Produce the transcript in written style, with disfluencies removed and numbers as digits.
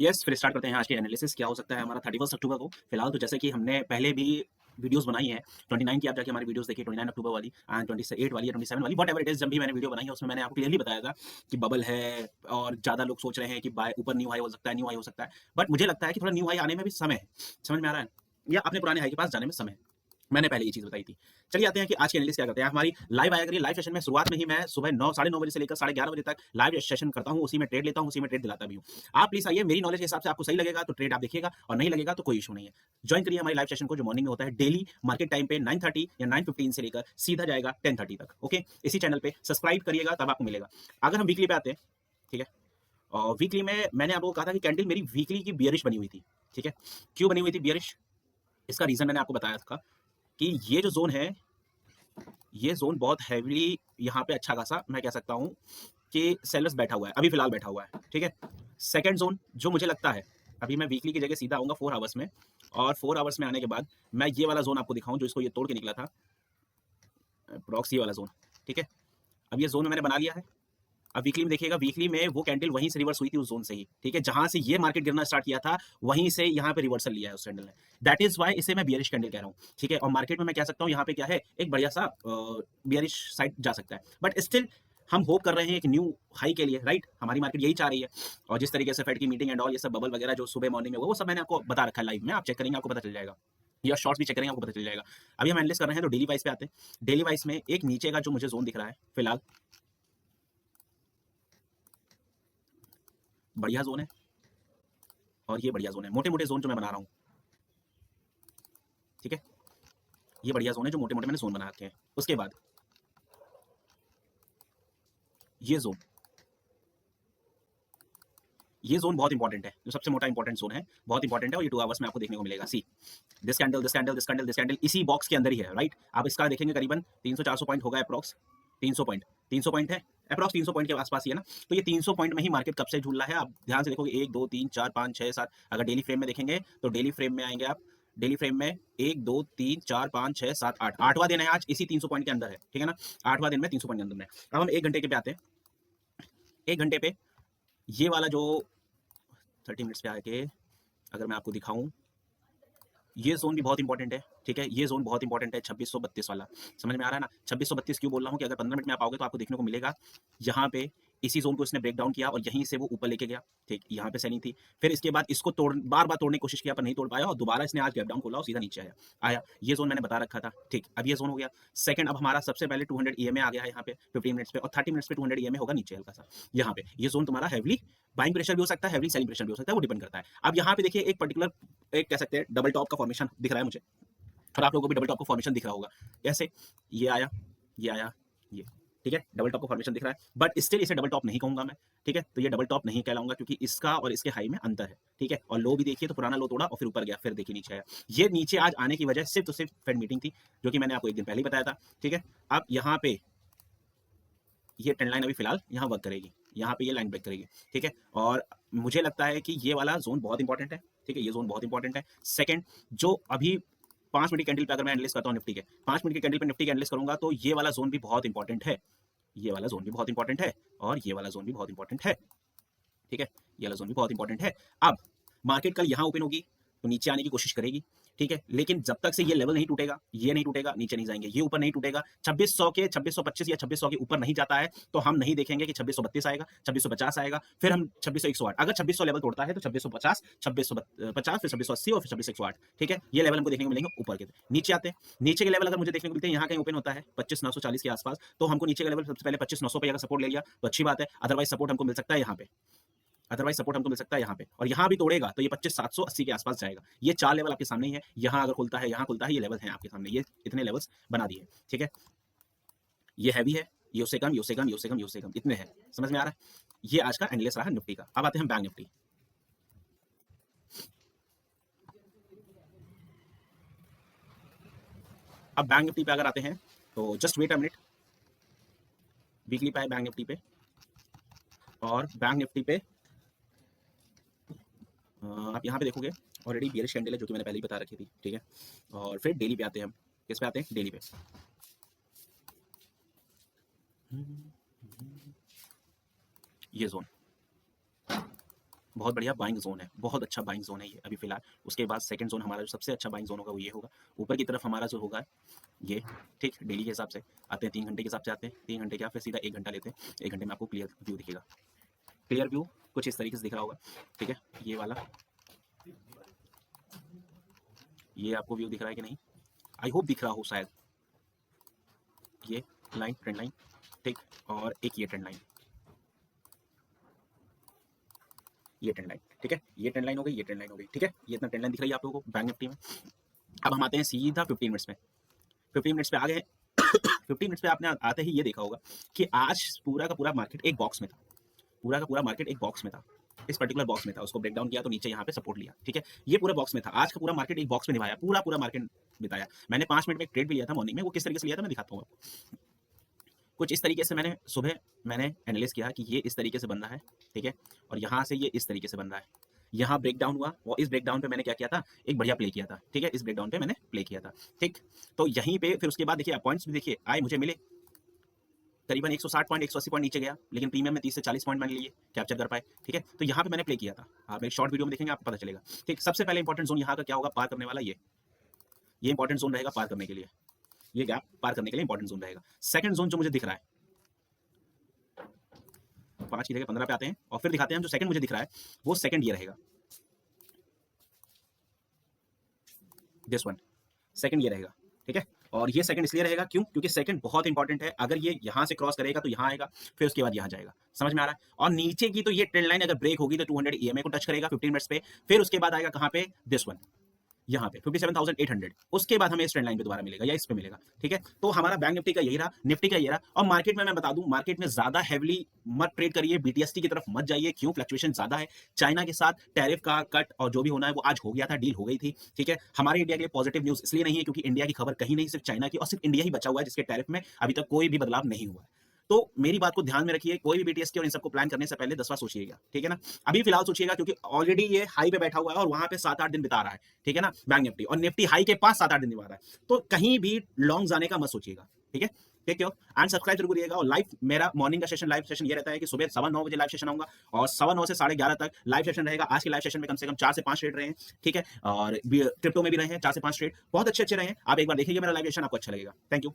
Yes, फिर start करते हैं आज के एनालिसिस। क्या हो सकता है हमारा 31 अक्टूबर को। फिलहाल तो जैसे कि हमने पहले भी वीडियोस बनाई हैं, 29 की आप जाके हमारी वीडियोस देखिए, 29 अक्टूबर वाली एंड 28 वाली या 27 वाली, व्हाटएवर इट इज। जब भी मैंने वीडियो बनाई है उसमें मैंने आपको क्लियरली बताया था कि बबल है और ज़्यादा लोग सोच रहे हैं कि बाय ऊपर न्यू हाई हो सकता है, न्यू हाई हो सकता है। बट मुझे लगता है कि थोड़ा न्यू हाई आने में भी समय है। समझ में आ रहा है? या अपने पुराने हाई के पास जाने में समय है। मैंने पहले ये चीज़ बताई थी। चलिए आते हैं कि आज की एनालिसिस क्या करते हैं। हमारी लाइव आया करिए। लाइव सेशन में शुरुआत में ही मैं सुबह 9 साढ़े 9 बजे से लेकर साढ़े 11 बजे तक लाइव सेशन करता हूँ, उसी में ट्रेड लेता हूँ, उसी में ट्रेड दिलाता भी हूँ। आप प्लीज़ आइए, मेरी नॉलेज के हिसाब से आपको सही लगेगा तो ट्रेड आप देखिएगा और नहीं लगेगा तो कोई इशू नहीं है। जॉइन करिए हमारी लाइव सेशन को जो मॉर्निंग में होता है डेली मार्केट टाइम पे 9:30 या 9:15 से लेकर सीधा जाएगा 10:30 तक। ओके, इसी चैनल पे सब्सक्राइब करिएगा तब आपको मिलेगा। अगर हम वीकली पे आते हैं, ठीक है, और वीकली में मैंने आपको कहा था कि कैंडल मेरी वीकली की बियरिश बनी हुई थी। ठीक है, क्यों बनी हुई थी बियरिश? इसका रीजन मैंने आपको बताया था कि ये जो जोन है, ये जोन बहुत हैवीली यहाँ पे अच्छा खासा मैं कह सकता हूँ कि सेलर्स बैठा हुआ है, अभी फिलहाल बैठा हुआ है। ठीक है, सेकंड जोन जो मुझे लगता है, अभी मैं वीकली की जगह सीधा आऊंगा 4 आवर्स में, और 4 आवर्स में आने के बाद मैं ये वाला जोन आपको दिखाऊं जो इसको ये तोड़ के निकला था, प्रॉक्सी वाला जोन। ठीक है, अब ये जोन मैंने बना लिया है। अब वीकली में देखिएगा, वीकली में वो कैंडल वहीं से रिवर्स हुई थी उस जोन से ही। ठीक है, जहां से ये मार्केट गिरना स्टार्ट किया था वहीं से यहाँ पे रिवर्सल लिया है उस कैंडल ने। दैट इज वाई इसे मैं बियरिश कैंडल कह रहा हूँ। ठीक है, और मार्केट में मैं कह सकता हूँ यहाँ पे क्या है, एक बढ़िया सा बियरिश साइड जा सकता है। बट स्टिल हम होप कर रहे हैं एक न्यू हाई के लिए, राइट? हमारी मार्केट यही चाह रही है। और जिस तरीके से फेड की मीटिंग एंड ऑल ये सब बबल वगैरह जो सुबह मॉर्निंग में वो सब मैंने आपको बता रखा है लाइव में, आप चेक करेंगे आपको पता चल जाएगा, या शॉर्ट्स भी चेक करेंगे आपको पता चल जाएगा। अभी हम एनालिस कर रहे हैं तो डेली वाइज पे आते हैं। डेली वाइज में एक नीचे का जो मुझे जोन दिख रहा है फिलहाल, बढ़िया जोन है, और ये बढ़िया जोन है, मोटे मोटे जोन जो मैं बना रहा हूँ। ठीक है, ये बढ़िया जोन है जो मोटे मोटे मैंने जोन बना रखे हैं। उसके बाद ये जोन, ये जोन बहुत इंपॉर्टेंट है, जो सबसे मोटा इंपॉर्टेंट जोन है, बहुत इंपॉर्टेंट है, और ये 2 आवर्स में आपको देखने को मिलेगा। See this candle, this candle, this candle, this candle इसी बॉक्स के अंदर ही है, राइट? आप इसका देखेंगे करीबन 300-400 पॉइंट होगा अप्रॉक्स। 300 पॉइंट, 300 पॉइंट है अप्रॉक्स, 300 पॉइंट के आसपास ही है ना। तो ये 300 पॉइंट में ही मार्केट कब से झूल रहा है, आप ध्यान से देखोगे 1 2 3 4 5 6 7। अगर डेली फ्रेम में देखेंगे तो डेली फ्रेम में आएंगे आप, डेली फ्रेम में 1 2 3 4 5 6 7 8, आठवां दिन है आज, इसी 300 पॉइंट के अंदर है। ठीक है ना, आठवां दिन में 300 पॉइंट के अंदर में। अब हम 1 घंटे के पे आते हैं। 1 घंटे पे ये वाला जो 30 मिनट्स पे आके अगर मैं आपको दिखाऊं, ये जोन भी बहुत इंपॉर्टेंट है। ठीक है, ये जोन बहुत इंपॉर्टेंट है, 2632 वाला। समझ में आ रहा है ना? 2632 क्यों बोल रहा हूँ कि अगर 15 मिनट में आप आओगे तो आपको देखने को मिलेगा यहाँ पे इसी जोन को इसने ब्रेक डाउन किया और यहीं से वो ऊपर लेके गया। ठीक, यहाँ पे सेलिंग थी, फिर इसके बाद इसको तोड़ बार बार तोड़ने की कोशिश किया पर नहीं तोड़ पाया, और दोबारा इसने आज गैप डाउन खोला और सीधा नीचे आया आया। ये जोन मैंने बता रखा था। ठीक, अब ये जोन हो गया सेकंड। अब हमारा सबसे पहले 200 ईएमए आ गया है यहाँ पे 15 मिनट्स पे, और 30 मिनट्स पे 200 ईएमए होगा नीचे हल्का सा। यहाँ पे ये जोन तुम्हारा हैवली बाइंग प्रेशर भी हो सकता है, हैवली सेलिंग प्रेशर भी हो सकता है, वो डिपेंड करता है। अब यहाँ पे देखिए एक पर्टिकुलर, एक कह सकते हैं डबल टॉप का फॉर्मेशन दिख रहा है मुझे, और आप लोगों को भी डबल टॉप का फॉर्मेशन दिख रहा होगा। कैसे? ये आया, ये आया, ये। ठीक है, डबल टॉप का फॉर्मेशन दिख रहा है, बट स्टिल इसे डबल टॉप नहीं कहूंगा मैं। ठीक है, तो ये डबल टॉप नहीं कहलाऊंगा क्योंकि इसका और इसके हाई में अंतर है। ठीक है, और लो भी देखिए तो पुराना लो तोड़ा और फिर ऊपर गया, फिर देखिए नीचे आया। ये नीचे आज आने की वजह सिर्फ तो सिर्फ फेड मीटिंग थी, जो कि मैंने आपको एक दिन पहले ही बताया था। ठीक है, अब यहाँ पे ये ट्रेंड लाइन अभी फिलहाल यहाँ वर्क करेगी, यहाँ पे ये लाइन ब्रेक करेगी। ठीक है, और मुझे लगता है कि ये वाला जोन बहुत इंपॉर्टेंट है। ठीक है, ये जोन बहुत इंपॉर्टेंट है। सेकंड, जो अभी 5 मिनट की कैंडल पे अगर मैं एनालिसिस करता हूँ निफ्टी के, 5 मिनट की कैंडल पे निफ्टी के एनालिसिस करूंगा तो ये वाला जोन भी बहुत इंपॉर्टेंट है, ये वाला जोन भी बहुत इंपॉर्टेंट है, और ये वाला जोन भी बहुत इंपॉर्टेंट है। ठीक है, ये वाला जोन भी बहुत इंपॉर्टेंट है। अब मार्केट कल यहाँ ओपन होगी तो नीचे आने की कोशिश करेगी। ठीक है, लेकिन जब तक से ये लेवल नहीं टूटेगा, ये नहीं टूटेगा, नीचे नहीं जाएंगे, ये ऊपर नहीं टूटेगा, 2600 के 2625 या 2600 के ऊपर नहीं जाता है तो हम नहीं देखेंगे कि 2632 आएगा, 2650 आएगा, फिर हम 2608। अगर 2600 लेवल तोड़ता है तो 2650, 2650, फिर 2680 और फिर 2608। ठीक है, ये लेवल हमको देखने को मिलेंगे ऊपर के। नीचे आते हैं, नीचे के लेवल अगर मुझे देखने को मिलते हैं यहाँ कहीं ओपन होता है 25940 के आसपास, तो हमको नीचे का लेवल सबसे पहले 25900 पे अगर सपोर्ट ले लिया तो अच्छी बात है, अदरवाइज सपोर्ट हमको मिल सकता है यहाँ पे, अदरवाइज सपोर्ट हमको मिल सकता है यहाँ पे, और यहाँ भी तोड़ेगा तो ये 25780 के आसपास जाएगा। ये 4 लेवल आपके सामने ही है, यहाँ अगर खुलता है, यहाँ खुलता है, ये लेवल है आपके सामने, ये इतने लेवल्स बना दिए। ठीक है, ये हैवी है, ये उससे कम, ये उससे कम, ये उससे कम, ये उससे कम, इतने हैं। समझ में आ रहा है? ये आज का एनालिसिस रहा निफ्टी का। अब आते हैं बैंक निफ्टी। अब बैंक निफ्टी पे अगर आते हैं तो just wait a minute. Weekly पे है बैंक निफ्टी पे, और बैंक निफ्टी पे आप यहाँ पे देखोगे ऑलरेडी बियरिश कैंडल है जो कि मैंने पहले ही बता रखी थी। ठीक है, और फिर डेली पे आते हैं हम। किस पे आते हैं? डेली पे। ये जोन, बहुत बढ़िया बाइंग जोन है, बहुत अच्छा बाइंग जोन है ये अभी फिलहाल। उसके बाद सेकंड जोन हमारा जो सबसे अच्छा बाइंग जोन होगा वो ये होगा, ऊपर की तरफ हमारा जो होगा ये, ठीक, डेली के हिसाब से आते हैं, 3 घंटे के हिसाब से आते हैं, 3 घंटे क्या फिर सीधा 1 घंटा लेते हैं, 1 घंटे में आपको क्लियर व्यू दिखेगा। क्लियर व्यू कुछ इस तरीके से दिख रहा होगा, ठीक है, ये वाला, ये आपको व्यू दिख रहा है कि नहीं, आई होप दिख रहा हो शायद, ये लाइन, ट्रेंड लाइन, ठीक, और एक ये ट्रेंड लाइन, ये ट्रेंड लाइन, ठीक है, ये ट्रेंड लाइन हो गई, ये ट्रेंड लाइन हो गई, ठीक है, ये इतना ट्रेंड लाइन दिख रही है आप लोगों को बैंक निफ्टी में। अब हम आते हैं सीधा 15 मिनट्स में, 15 मिनट्स पे आ गए 15 मिनट्स पे आपने आते ही ये देखा होगा कि आज पूरा का पूरा मार्केट एक बॉक्स में था, पूरा का पूरा मार्केट एक बॉक्स में था, इस पर्टिकुलर बॉक्स में था, उसको ब्रेक डाउन किया तो नीचे यहाँ पे सपोर्ट लिया, ठीक है, ये पूरा बॉक्स में था, आज का पूरा मार्केट एक बॉक्स में निभाया, पूरा पूरा मार्केट बिताया। मैंने 5 मिनट में एक ट्रेड भी लिया था मॉर्निंग में, वो किस तरीके से लिया था मैं दिखाता हूँ आपको। कुछ इस तरीके से मैंने सुबह मैंने एनालिस किया कि ये इस तरीके से बन रहा है, ठीक है, और यहाँ से ये इस तरीके से बन रहा है, यहाँ ब्रेक डाउन हुआ और इस ब्रेक डाउन पे मैंने क्या किया था, एक बढ़िया प्ले किया था, ठीक है, इस ब्रेक डाउन पे मैंने प्ले किया था, ठीक। तो यहीं पे फिर उसके बाद देखिए पॉइंट्स भी देखिए आए, मुझे मिले करीबन 160 पॉइंट 180 पॉइंट नीचे गया, लेकिन प्रीमियम में 30 से 40 पॉइंट मैंने लिए, कैप्चर कर पाए, ठीक है। तो यहाँ पे मैंने प्ले किया था, आप एक शॉर्ट वीडियो में देखेंगे आपको पता चलेगा, ठीक। सबसे पहले इंपॉर्टेंट जोन यहाँ का क्या होगा, पार करने वाला ये इंपॉर्टेंट जोन रहेगा पार करने के लिए, ये गैप पार करने के लिए इंपॉर्टेंट जोन रहेगा। सेकंड जोन जो मुझे दिख रहा है 5 की जगह 15 पे आते हैं और फिर दिखाते हैं, जो सेकंड मुझे दिख रहा है वो सेकंड ये रहेगा, दिस वन, सेकंड ये रहेगा, ठीक है। और ये सेकंड इसलिए रहेगा क्यों, क्योंकि सेकंड बहुत इंपॉर्टेंट है, अगर ये यहां से क्रॉस करेगा तो यहां आएगा, फिर उसके बाद यहां जाएगा, समझ में आ रहा है। और नीचे की तो ये ट्रेंड लाइन अगर ब्रेक होगी तो 200 ईएमए को टच करेगा 15 मिनट्स पे, फिर उसके बाद आएगा कहां पे, दिस वन, यहाँ पे 57,800, उसके बाद हमें इस ट्रेंड लाइन पे दोबारा मिलेगा या इस पे मिलेगा, ठीक है। तो हमारा बैंक निफ्टी का यही रहा, निफ्टी का यही रहा। और मार्केट में मैं बता दूं, मार्केट में ज्यादा हेवली मत ट्रेड करिए, बीटीएसटी की तरफ मत जाइए, क्यों, फ्लक्चुएशन ज्यादा है, चाइना के साथ टैरिफ का कट और जो भी होना है वो आज हो गया था, डील हो गई थी, ठीक है। हमारे इंडिया के लिए पॉजिटिव न्यूज इसलिए नहीं है क्योंकि इंडिया की खबर कहीं नहीं, सिर्फ चाइना की, और सिर्फ इंडिया ही बचा हुआ है जिसके टैरिफ में अभी तक कोई भी बदलाव नहीं हुआ है। तो मेरी बात को ध्यान में रखिए, कोई भी बीटीएसटी और इन सबको प्लान करने से पहले 10 बार सोचिएगा, ठीक है ना। अभी फिलहाल सोचिएगा क्योंकि ऑलरेडी ये हाई पे बैठा हुआ है और वहां पे 7-8 दिन बिता रहा है, ठीक है ना, बैंक निफ्टी, और निफ्टी हाई के पास 7-8 दिन बिता रहा है, तो कहीं भी लॉन्ग जाने का मत सोचिएगा, ठीक है। ठीक है, एंड सब्सक्राइब जरूर करिएगा। और लाइव मेरा मॉर्निंग का सेशन, लाइव सेशन ये रहता है कि सुबह 9:15 बजे लाइव सेशन आऊंगा और 9:15 से 11:30 तक लाइव सेशन रहेगा। आज के लाइव सेशन में कम से कम 4 से 5 ट्रेड रहे हैं, ठीक है, और क्रिप्टो में भी रहे हैं 4 से 5 ट्रेड, बहुत अच्छे रहे हैं। आप एक बार देखिए मेरा लाइव सेशन, आपको अच्छा लगेगा। Thank you.